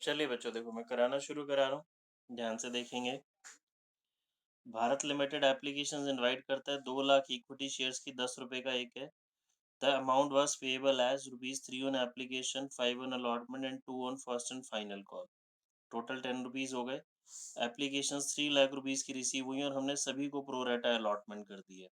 चलिए बच्चों, देखो मैं कराना शुरू करा रहा हूँ, ध्यान से देखेंगे। भारत लिमिटेड एप्लीकेशन इनवाइट करता है 2 लाख इक्विटी शेयर्स की, 10 रुपए का एक है। The amount was payable as ₹3 on application, 5 on allotment and 2 on first and final call. Total ₹10 हो गए। एप्लीकेशन 3 लाख रुपीज़ की रिसीव हुई और हमने सभी को प्रो रेटा अलॉटमेंट कर दी है।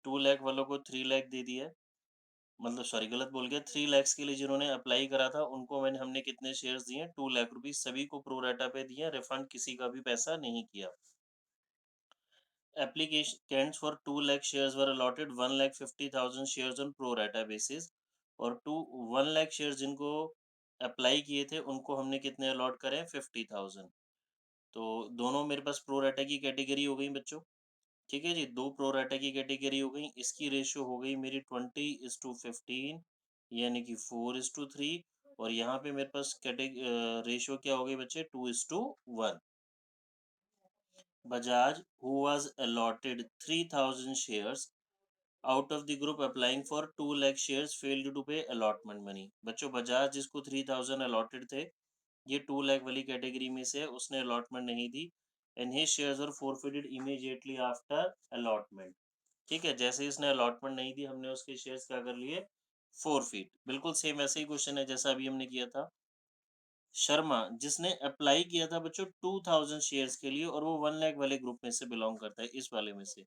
2 लाख वालों को 3 लाख दे दिया है, मतलब सॉरी गलत बोल गया। 3 लाख के लिए जिन्होंने अप्लाई करा था उनको हमने कितने शेयर्स दिए हैं? 2 लाख रुपीज़ सभी को प्रो रेटा पे दिए हैं, रिफंड किसी का भी पैसा नहीं किया। Applicants for 2 lakh shares were allotted 1,50,000 shares on pro rata basis, और 1 लाख शेयर्स जिनको अप्लाई किए थे उनको हमने कितने अलॉट करे? 50,000। तो दोनों मेरे पास प्रो राटा की कैटेगरी हो गई बच्चों। ठीक है जी, दो प्रो राटा की कैटेगरी हो गई। इसकी रेशियो हो गई मेरी 20:15, यानी कि 4:3। और यहाँ पे मेरे पास रेशियो क्या हो गई बच्चे? 2:1। Bajaj, who was allotted 3,000 shares out of the group applying for 2 lakh shares, failed to pay allotment money। बच्चों, बजाज जिसको 3,000 अलॉटेड थे, ये 2 लाख वाली कैटेगरी में से है, उसने अलॉटमेंट नहीं दी। And his shares were forfeited immediately after allotment. ठीक है, जैसे ही इसने अलॉटमेंट नहीं दी, हमने उसके शेयर्स क्या कर लिए? फॉरफिट। बिल्कुल सेम ऐसे ही क्वेश्चन है जैसा अभी हमने किया था। शर्मा, जिसने अप्लाई किया था बच्चों 2,000 शेयर्स के लिए, और वो 1 लाख वाले ग्रुप में से बिलोंग करता है, इस वाले में से।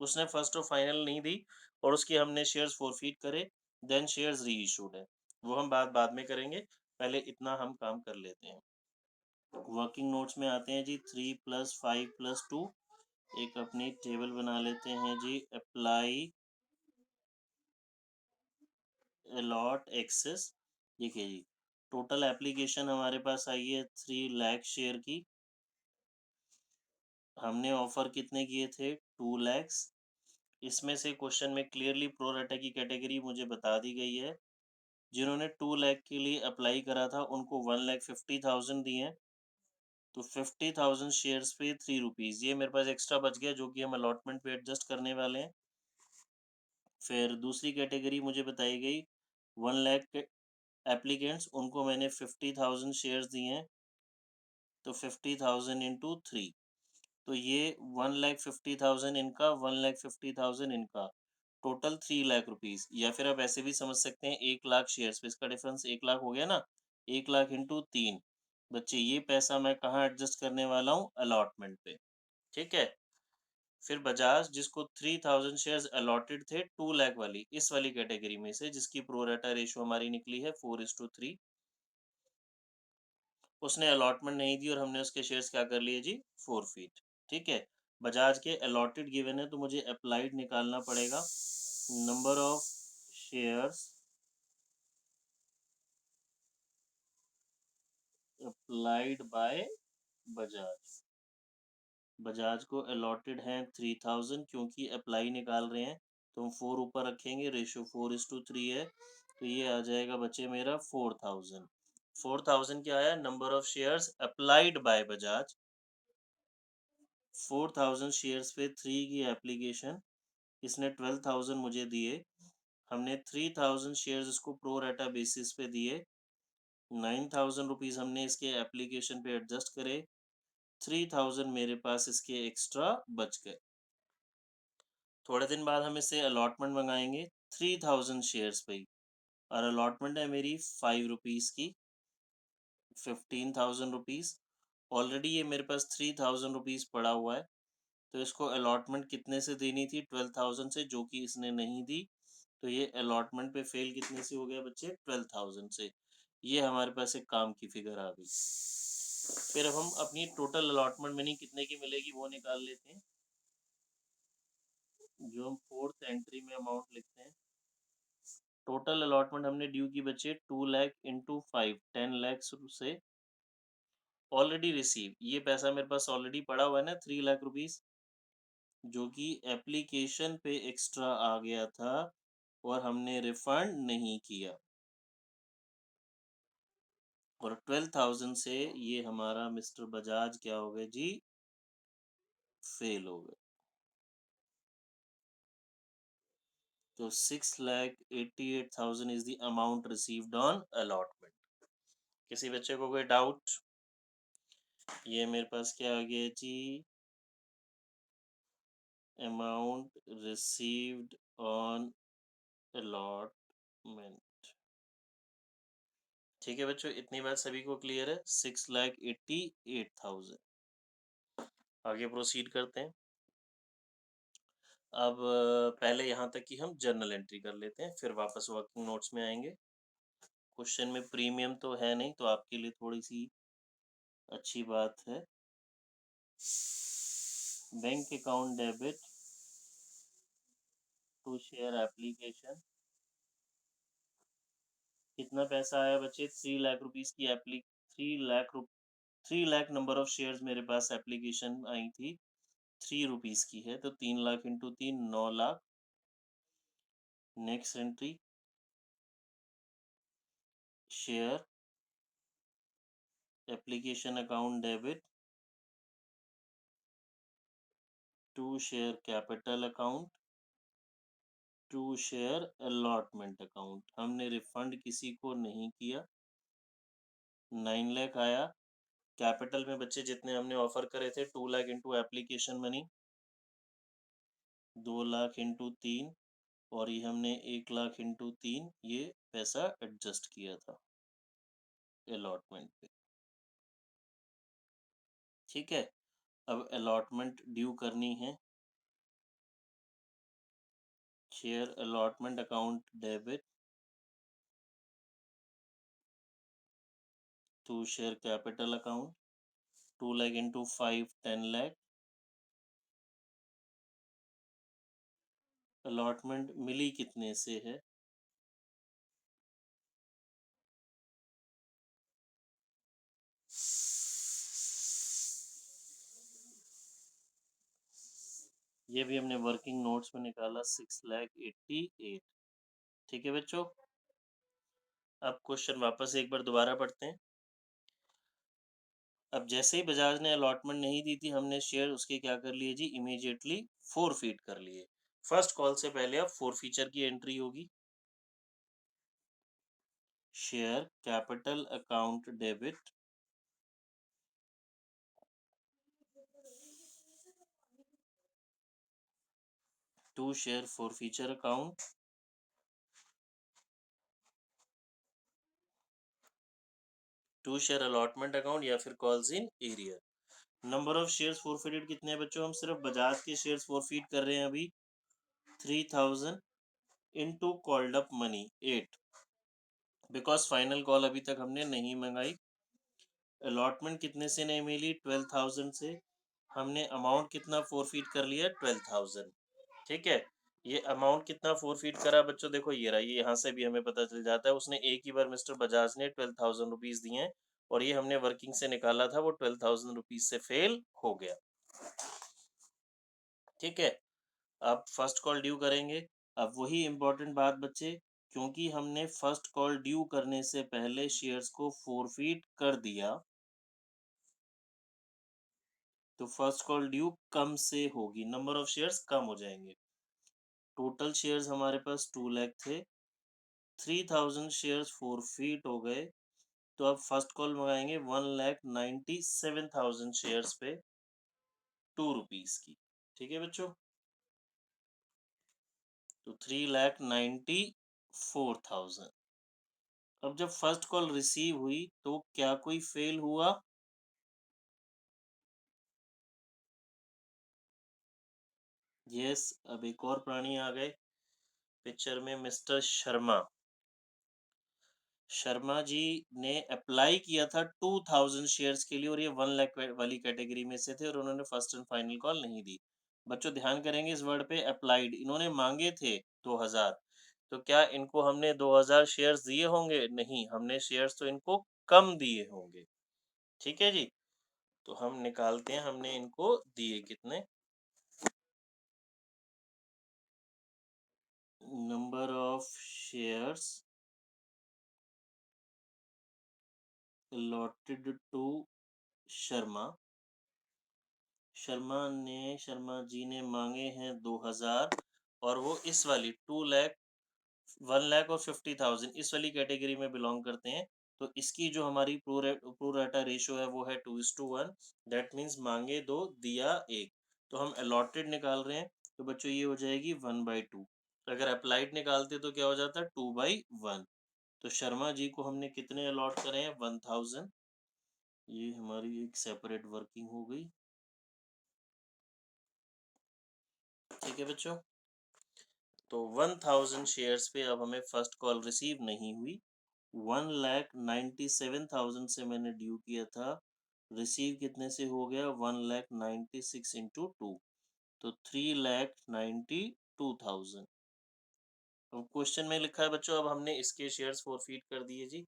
उसने फर्स्ट और फाइनल नहीं दी और उसकी हमने शेयर्स फॉरफिट करे, देन शेयर्स री इशूड है। वो हम बाद में करेंगे, पहले इतना हम काम कर लेते हैं। वर्किंग नोट्स में आते हैं जी। 3+5+2, एक अपनी टेबल बना लेते हैं जी। Apply, allot, access. देखिए जी, टोटल एप्लीकेशन हमारे पास आई है 3 लाख शेयर की। हमने ऑफर कितने किए थे? 2 lakhs। इसमें से क्वेश्चन में क्लियरली प्रो राटा की कैटेगरी मुझे बता दी गई है। जिन्होंने 2 लाख के लिए अप्लाई करा था उनको 1,50,000 दिए हैं। तो 50,000 शेयर्स पे ₹3, ये मेरे पास एक्स्ट्रा बच गया जो कि हम अलॉटमेंट पे एडजस्ट करने वाले हैं। फिर दूसरी कैटेगरी मुझे बताई गई 1 लाख के एप्लीकेंट्स, उनको मैंने 50,000 शेयर्स दिए हैं। तो 50,000 इंटू 3, तो ये 1,50,000 इनका, 1,50,000 इनका, टोटल 3 लाख रुपीज। या फिर आप ऐसे भी समझ सकते हैं 1 लाख शेयर्स पे, इसका डिफरेंस 1 लाख हो गया ना। 1 लाख इंटू 3। बच्चे, ये पैसा मैं कहाँ एडजस्ट करने वाला हूँ? अलॉटमेंट पे। ठीक है। फिर बजाज, जिसको 3,000 शेयर्स अलॉटेड थे 2 लाख वाली, इस वाली कैटेगरी में से, जिसकी प्रो रेटा रेशियो हमारी निकली है 4:3, उसने अलॉटमेंट नहीं दी और हमने उसके शेयर्स क्या कर लिए जी? फॉरफिट। ठीक है। बजाज के अलॉटेड गिवन है तो मुझे अप्लाइड निकालना पड़ेगा। Number of shares applied by Bajaj. Bajaj को अलॉटेड हैं 3,000, क्योंकि अप्लाई निकाल रहे हैं तो हम 4 ऊपर रखेंगे, रेशियो 4:3 है। तो ये आ जाएगा बच्चे मेरा 4,000। 4,000 क्या आया? Number of shares applied by Bajaj. 4,000 shares पे 3 की एप्लीकेशन, इसने 12,000 मुझे दिए। हमने 3,000 शेयर्स इसको प्रो रेटा बेसिस पे दिए। 9,000 रुपीज़ हमने इसके एप्लीकेशन पे एडजस्ट करे। 3,000 मेरे पास इसके एक्स्ट्रा बच गए। थोड़े दिन बाद हम इससे अलॉटमेंट मंगाएंगे 3,000 शेयर्स पे ही, और अलॉटमेंट है मेरी 5 रुपीज़ की, 15,000 रुपीज़। ऑलरेडी ये मेरे पास 3,000 रुपीज़ पड़ा हुआ है, तो इसको अलॉटमेंट कितने से देनी थी? 12,000 से, जो कि इसने नहीं दी। तो ये अलॉटमेंट पे फेल कितने से हो गया बच्चे? 12,000 से। ये हमारे पास एक काम की फिगर आ गई। फिर अब हम अपनी टोटल अलॉटमेंट मनी कितने की मिलेगी वो निकाल लेते हैं, जो हम फोर्थ एंट्री में अमाउंट लिखते हैं। टोटल अलॉटमेंट हमने ड्यू की बच्चे 2 लाख इंटू 5, 10 लाख से ऑलरेडी रिसीव। ये पैसा मेरे पास ऑलरेडी पड़ा हुआ है ना, 3 लाख रुपीज़, जो कि एप्लीकेशन पे एक्स्ट्रा आ गया था और हमने रिफंड नहीं किया। और 12,000 से ये हमारा मिस्टर बजाज क्या हो गए जी? फेल हो गए। तो 6,88,000 is the amount received on allotment. किसी बच्चे को कोई डाउट? ये मेरे पास क्या आ गया जी, अमाउंट रिसीव्ड ऑन अलॉटमेंट। ठीक है बच्चों, इतनी बात सभी को क्लियर है? 6,88,000। आगे प्रोसीड करते हैं। अब पहले यहाँ तक कि हम जर्नल एंट्री कर लेते हैं, फिर वापस वर्किंग नोट्स में आएंगे। क्वेश्चन में प्रीमियम तो है नहीं, तो आपके लिए थोड़ी सी अच्छी बात है। Bank account debit to share application. कितना पैसा आया बच्चे? 3 लाख रुपीस की 3 लाख नंबर ऑफ शेयर्स मेरे पास एप्लीकेशन आई थी, 3 रुपीस की है, तो 3 lakh into 3 9 lakh. Next entry, share application account debit to share capital account to share allotment account. हमने रिफंड किसी को नहीं किया। 9 लाख आया। कैपिटल में बच्चे जितने हमने ऑफर करे थे, 2 lakh into application money, 2 lakh into 3, और ये हमने 1 लाख इंटू 3 ये पैसा एडजस्ट किया था अलॉटमेंट पे। ठीक है, अब अलॉटमेंट ड्यू करनी है। Share allotment account debit to share capital account, 2 lakh into 5 10 lakh. Allotment मिली कितने से है? ये भी हमने वर्किंग नोट्स में निकाला, 6,88,000। ठीक है बच्चों, अब क्वेश्चन वापस एक बार दोबारा पढ़ते हैं। अब जैसे ही बजाज ने अलॉटमेंट नहीं दी थी, हमने शेयर उसके क्या कर लिए जी, इमीडिएटली फोरफीट कर लिए। फर्स्ट कॉल से पहले अब फोरफीचर की एंट्री होगी। Share capital account debit to share forfeiture account to share allotment account, या फिर calls in arrear. Number of shares forfeited कितने हैं बच्चों? हम सिर्फ बजाज के शेयर्स फोरफीट कर रहे हैं अभी, 3,000 into called up money 8, because final call अभी तक हमने नहीं मंगाई। अलॉटमेंट कितने से नहीं मिली? 12,000 से। हमने अमाउंट कितना फोरफीट कर लिया? 12,000। ठीक है, ये अमाउंट कितना फोरफीट करा बच्चों? देखो ये रहा, ये यहाँ से भी हमें पता चल जाता है। उसने एक ही बार मिस्टर बजाज ने 12,000 रुपीज दिए हैं, और ये हमने वर्किंग से निकाला था, वो 12,000 रुपीज से फेल हो गया। ठीक है, अब फर्स्ट कॉल ड्यू करेंगे। अब वही इम्पोर्टेंट बात बच्चे, क्योंकि हमने फर्स्ट कॉल ड्यू करने से पहले शेयर्स को फोरफीट कर दिया, तो फर्स्ट कॉल ड्यू कम से होगी, नंबर ऑफ शेयर्स कम हो जाएंगे। टोटल शेयर्स हमारे पास 2 लाख थे, 3,000 शेयर्स फोरफीट हो गए, तो अब फर्स्ट कॉल मंगाएंगे 1,97,000 शेयर्स पे 2 रुपीज की। ठीक है बच्चों, तो 3,94,000। अब जब फर्स्ट कॉल रिसीव हुई, तो क्या कोई फेल हुआ? यस, अब एक और प्राणी आ गए पिक्चर में, मिस्टर शर्मा। शर्मा जी ने अप्लाई किया था 2,000 शेयर्स के लिए, और ये 1 लाख वाली कैटेगरी में से थे, और उन्होंने फर्स्ट एंड फाइनल कॉल नहीं दी। बच्चों ध्यान करेंगे इस वर्ड पे, अप्लाइड। इन्होंने मांगे थे 2,000, तो क्या इनको हमने 2,000 शेयर्स दिए होंगे? नहीं, हमने शेयर्स तो इनको कम दिए होंगे। ठीक है जी, तो हम निकालते हैं हमने इनको दिए कितने। Number of shares allotted to Sharma. Sharma ji ने मांगे हैं 2,000, और वो इस वाली 2 लाख 1,50,000 इस वाली कैटेगरी में बिलोंग करते हैं। तो इसकी जो हमारी प्रोराटा रेशियो है वो है 2:1। दैट मीन्स मांगे 2 दिया 1। तो हम अलॉटेड निकाल रहे हैं, तो बच्चों ये हो जाएगी 1/2। अगर अप्लाइड निकालते तो क्या हो जाता 2/1। तो शर्मा जी को हमने कितने अलॉट करे हैं 1000। ये हमारी एक सेपरेट वर्किंग हो गई। ठीक है बच्चों, तो 1000 शेयर्स पे अब हमें फर्स्ट कॉल रिसीव नहीं हुई। 1,97,000 से मैंने ड्यू किया था, रिसीव कितने से हो गया 1,96,000 इंटू 2, तो 3,92,000। अब क्वेश्चन में लिखा है बच्चों, अब हमने इसके शेयर्स फॉरफीट कर दिए जी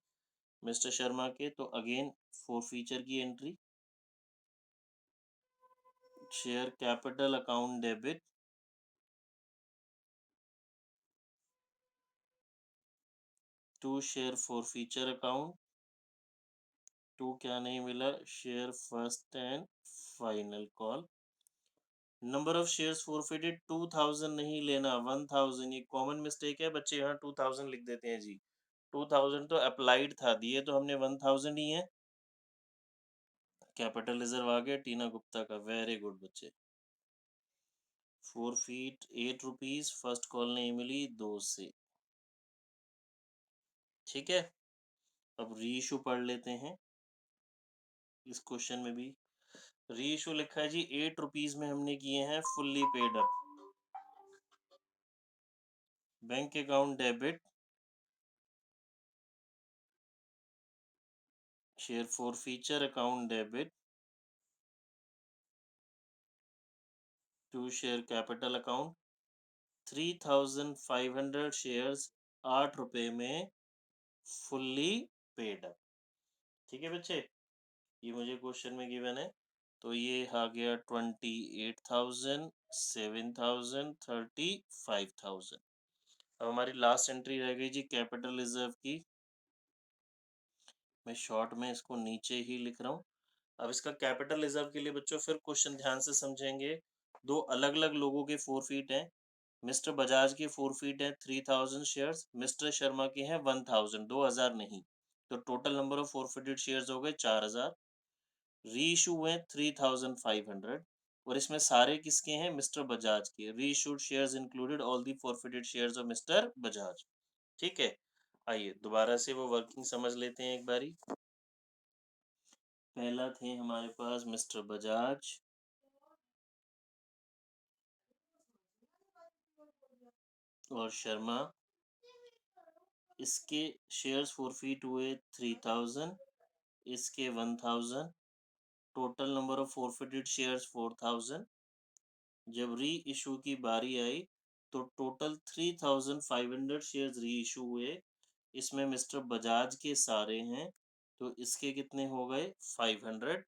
मिस्टर शर्मा के। तो अगेन फॉरफीचर की entry, share capital account debit to share forfeiture account, to क्या नहीं मिला, share first and final call. Number of shares forfeited 2000 नहीं लेना 1000, ये कॉमन मिस्टेक है बच्चे, यहाँ 2000 लिख देते हैं जी। 2000 तो अप्लाइड था, दिए तो हमने 1000 ही है। कैपिटल रिजर्व आ गया टीना गुप्ता का, वेरी गुड बच्चे। फॉरफीट 8 रुपीज, फर्स्ट कॉल नहीं मिली 2 से। ठीक है, अब रीइशू पढ़ लेते हैं। इस क्वेश्चन में भी रीइशू लिखा है जी 8 रुपीज में हमने किए हैं fully paid up. Bank account debit, share forfeiture account debit to share capital account, 3,500 shares 8 रुपए में फुल्ली पेड अप। ठीक है बच्चे, ये मुझे क्वेश्चन में गिवन है। तो ये आ गया 28,000, 7,000, 35,000। अब हमारी लास्ट एंट्री रह गई जी कैपिटल रिजर्व की। मैं शॉर्ट में इसको नीचे ही लिख रहा हूँ। अब इसका कैपिटल रिजर्व के लिए बच्चों फिर क्वेश्चन ध्यान से समझेंगे। दो अलग अलग लोगों के फॉरफीट हैं। मिस्टर बजाज की फॉरफीट है 3000 शेयर्स, मिस्टर शर्मा के हैं 1000, 2000 नहीं। तो total number of forfeited shares हो गए 4000। री इशू हुए 3500, और इसमें सारे किसके हैं मिस्टर बजाज के। री issued shares included all the forfeited shares of mister Bajaj. ठीक है, आइए दोबारा से वो वर्किंग समझ लेते हैं एक बारी। पहला थे हमारे पास मिस्टर बजाज, और शर्मा, इसके शेयर्स फॉरफीट हुए 3000, इसके 1000, total number of forfeited shares 4000। जब री इशू की बारी आई तो टोटल 3500 शेयर्स री इशू हुए। इसमें मिस्टर बजाज के सारे हैं, तो इसके कितने हो गए 500।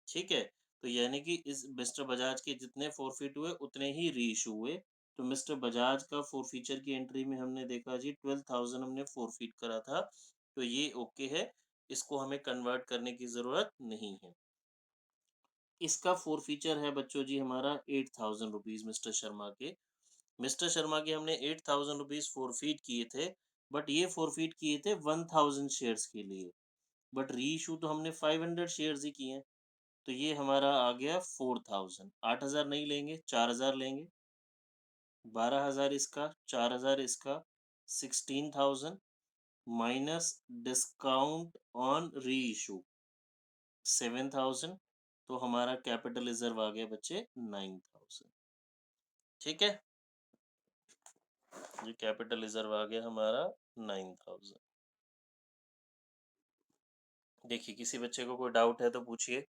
ठीक है, तो यानी कि इस मिस्टर बजाज के जितने फॉरफिट हुए उतने ही री इशू हुए। तो मिस्टर बजाज का फॉरफीचर की एंट्री में हमने देखा जी 12,000 हमने फॉरफिट करा था, तो ये ओके है, इसको हमें कन्वर्ट करने की जरूरत नहीं है। इसका फॉरफीचर है बच्चों जी हमारा 8,000 रुपीज मिस्टर शर्मा के। मिस्टर शर्मा के हमने 8,000 रुपीज फॉरफीट किए थे, बट ये फॉरफीट किए थे 1000 शेयर्स के लिए, बट री इशू तो हमने 500 शेयर्स ही किए हैं। तो ये हमारा आ गया 4,000। 8,000 नहीं लेंगे, 4,000 लेंगे। 12,000 इसका, 4,000 इसका, 16,000 माइनस डिस्काउंट ऑन री इशू 7,000। तो हमारा कैपिटल रिजर्व आ गया बच्चे 9,000। ठीक है, ये कैपिटल रिजर्व आ गया हमारा 9,000। देखिए किसी बच्चे को कोई डाउट है तो पूछिए।